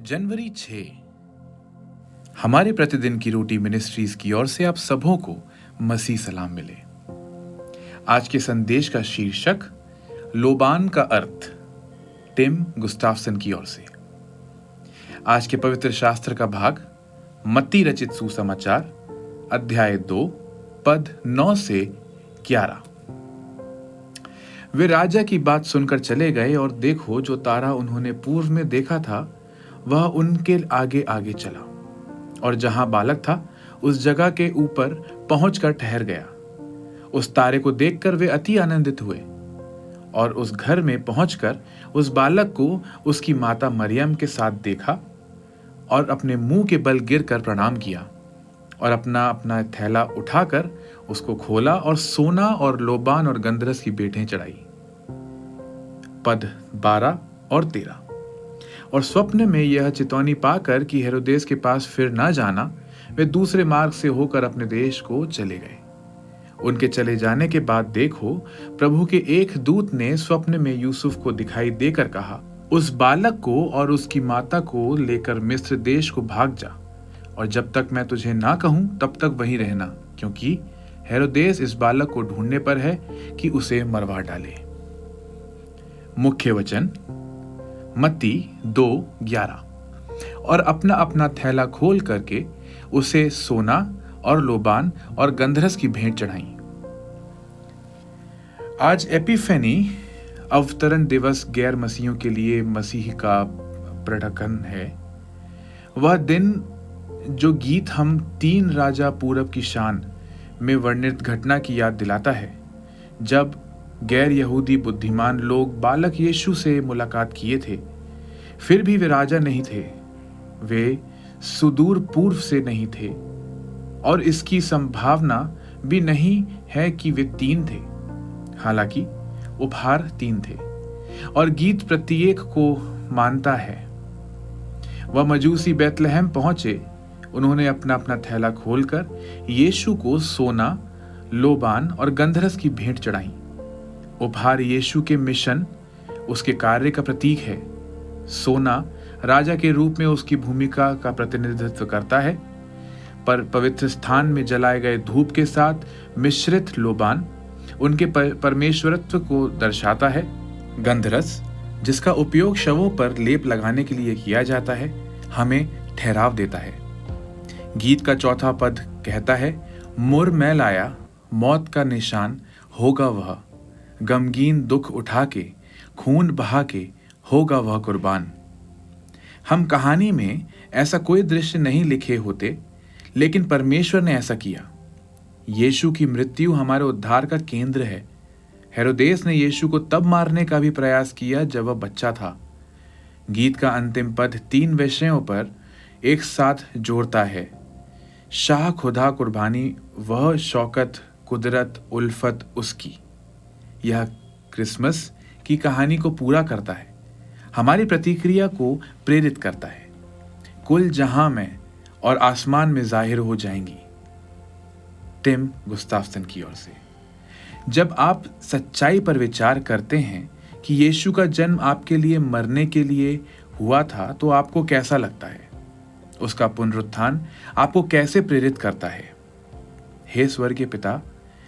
जनवरी 6 हमारे प्रतिदिन की रोटी मिनिस्ट्रीज की ओर से आप सबों को मसीह सलाम मिले। आज के संदेश का शीर्षक लोबान का अर्थ, टिम गुस्ताफसन की ओर से। आज के पवित्र शास्त्र का भाग मत्ती रचित सुसमाचार अध्याय 2 पद 9 से 11। वे राजा की बात सुनकर चले गए और देखो, जो तारा उन्होंने पूर्व में देखा था वह उनके आगे आगे चला और जहां बालक था उस जगह के ऊपर पहुंचकर ठहर गया। उस तारे को देखकर वे अति आनंदित हुए और उस घर में पहुंचकर उस बालक को उसकी माता मरियम के साथ देखा और अपने मुंह के बल गिरकर प्रणाम किया और अपना अपना थैला उठाकर उसको खोला और सोना और लोबान और गंधरस की भेंटें चढ़ाई। पद 12 और 13। और स्वप्न में यह चितौनी पाकर कि हेरोदेस के पास फिर न जाना, वे दूसरे मार्ग से होकर अपने देश को चले गए। उनके चले जाने के बाद देखो, प्रभु के एक दूत ने स्वप्न में यूसुफ को दिखाई देकर कहा, उस बालक को और उसकी माता को लेकर मिस्र देश को भाग जा, और जब तक मैं तुझे ना कहूं तब तक वहीं रहना, क्योंकि हेरोदेस इस बालक को ढूंढने पर है कि उसे मरवा डाले। मुख्य वचन मत्ती 2:11। और अपना अपना थैला खोल करके उसे सोना और लोबान और गंधरस की भेंट चढ़ाई। आज एपिफेनी अवतरण दिवस गैर मसीहियों के लिए मसीह का प्रकटन है। वह दिन जो गीत हम 3 राजा पूरब की शान में वर्णित घटना की याद दिलाता है, जब गैर यहूदी बुद्धिमान लोग बालक यीशु से मुलाकात किए थे। फिर भी वे राजा नहीं थे, वे सुदूर पूर्व से नहीं थे और इसकी संभावना भी नहीं है कि वे 3 थे। हालांकि उपहार 3 थे और गीत प्रत्येक को मानता है। वह मजूसी बैतलहम पहुंचे। उन्होंने अपना अपना थैला खोलकर यीशु को सोना, लोबान और गंधरस की भेंट चढ़ाई। उपहार यीशु के मिशन, उसके कार्य का प्रतीक है। सोना राजा के रूप में उसकी भूमिका का प्रतिनिधित्व करता है, पर पवित्र स्थान में जलाए गए धूप के साथ मिश्रित लोबान उनके परमेश्वरत्व को दर्शाता है। गंधरस, जिसका उपयोग शवों पर लेप लगाने के लिए किया जाता है, हमें ठहराव देता है। गीत का 4था पद कहता है, मुर मैं लाया, मौत का निशान होगा वह, गमगीन दुख उठा के, खून बहा के होगा वह कुर्बान। हम कहानी में ऐसा कोई दृश्य नहीं लिखे होते, लेकिन परमेश्वर ने ऐसा किया। यीशु की मृत्यु हमारे उद्धार का केंद्र है। हेरोदेस ने यीशु को तब मारने का भी प्रयास किया जब वह बच्चा था। गीत का अंतिम पद 3 विषयों पर एक साथ जोड़ता है। शाह खुदा कुर्बानी, वह शौकत कुदरत उल्फत उसकी। यह क्रिसमस की कहानी को पूरा करता है, हमारी प्रतिक्रिया को प्रेरित करता है। कुल जहां में और आसमान में जाहिर हो जाएंगी। टिम गुस्ताफसन की ओर से। जब आप सच्चाई पर विचार करते हैं कि यीशु का जन्म आपके लिए मरने के लिए हुआ था, तो आपको कैसा लगता है? उसका पुनरुत्थान आपको कैसे प्रेरित करता है? हे स्वर्गीय पिता,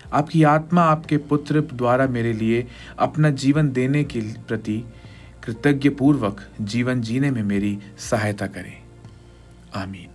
आपकी आत्मा आपके पुत्र द्वारा मेरे लिए अपना जीवन देने के प्रति कृतज्ञ पूर्वक जीवन जीने में मेरी सहायता करें। आमीन।